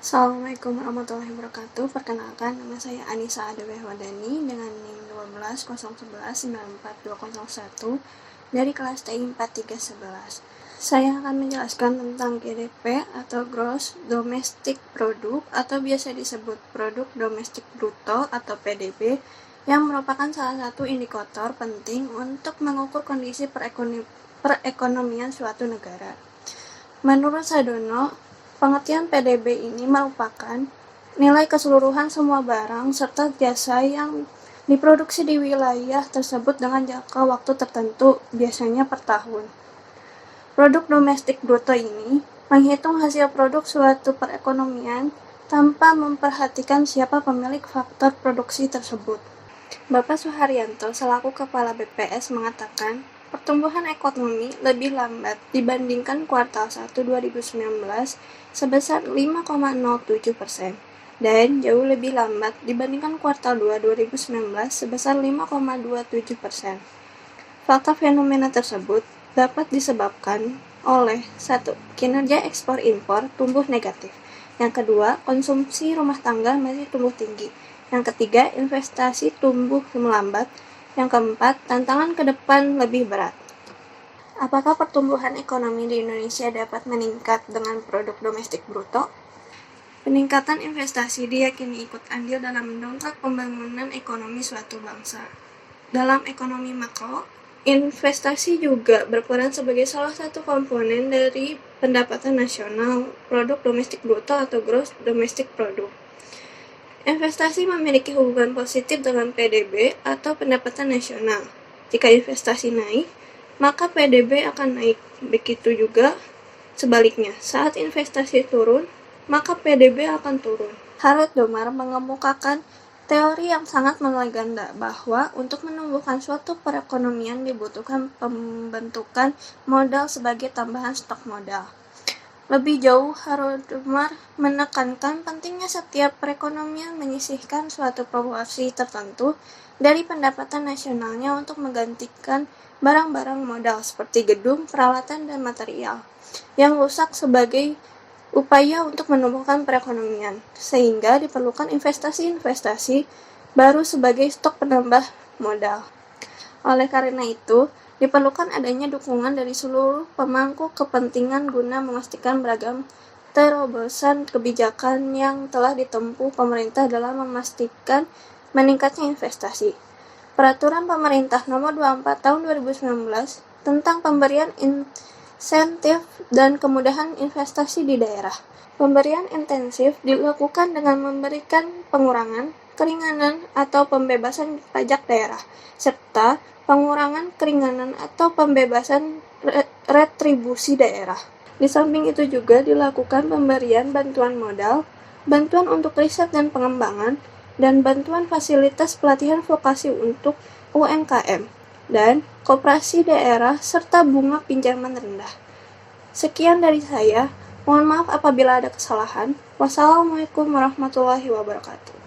Assalamualaikum warahmatullahi wabarakatuh. Perkenalkan, nama saya Anissa Adewehwadani dengan NIM 1201194201 dari kelas TI 4311. Saya akan menjelaskan tentang GDP atau Gross Domestic Product atau biasa disebut Produk Domestik Bruto atau PDB, yang merupakan salah satu indikator penting untuk mengukur kondisi perekonomian suatu negara. Menurut Sadono, pengertian PDB ini merupakan nilai keseluruhan semua barang serta jasa yang diproduksi di wilayah tersebut dengan jangka waktu tertentu, biasanya per tahun. Produk domestik bruto ini menghitung hasil produk suatu perekonomian tanpa memperhatikan siapa pemilik faktor produksi tersebut. Bapak Suharyanto selaku Kepala BPS mengatakan, pertumbuhan ekonomi lebih lambat dibandingkan kuartal 1 2019 sebesar 5,07% dan jauh lebih lambat dibandingkan kuartal 2 2019 sebesar 5,27%. Fakta fenomena tersebut dapat disebabkan oleh 1. Kinerja ekspor-impor tumbuh negatif. Yang kedua, konsumsi rumah tangga masih tumbuh tinggi. Yang ketiga, investasi tumbuh melambat. Yang keempat, tantangan ke depan lebih berat. Apakah pertumbuhan ekonomi di Indonesia dapat meningkat dengan produk domestik bruto? Peningkatan investasi diyakini ikut andil dalam mendongkrak pembangunan ekonomi suatu bangsa. Dalam ekonomi makro, investasi juga berperan sebagai salah satu komponen dari pendapatan nasional, produk domestik bruto atau gross domestic product. Investasi memiliki hubungan positif dengan PDB atau pendapatan nasional. Jika investasi naik, maka PDB akan naik. Begitu juga sebaliknya, saat investasi turun, maka PDB akan turun. Harold Domar mengemukakan teori yang sangat melegenda bahwa untuk menumbuhkan suatu perekonomian dibutuhkan pembentukan modal sebagai tambahan stok modal. Lebih jauh, Harold Domar menekankan pentingnya setiap perekonomian menyisihkan suatu proporsi tertentu dari pendapatan nasionalnya untuk menggantikan barang-barang modal seperti gedung, peralatan, dan material yang rusak sebagai upaya untuk menumbuhkan perekonomian, sehingga diperlukan investasi-investasi baru sebagai stok penambah modal. Oleh karena itu, diperlukan adanya dukungan dari seluruh pemangku kepentingan guna memastikan beragam terobosan kebijakan yang telah ditempuh pemerintah dalam memastikan meningkatnya investasi. Peraturan Pemerintah Nomor 24 Tahun 2019 tentang pemberian insentif dan kemudahan investasi di daerah. Pemberian intensif dilakukan dengan memberikan pengurangan, keringanan, atau pembebasan pajak daerah, serta pengurangan, keringanan, atau pembebasan retribusi daerah. Di samping itu juga dilakukan pemberian bantuan modal, bantuan untuk riset dan pengembangan, dan bantuan fasilitas pelatihan vokasi untuk UMKM dan koperasi daerah serta bunga pinjaman rendah. Sekian dari saya. Mohon maaf apabila ada kesalahan. Wassalamualaikum warahmatullahi wabarakatuh.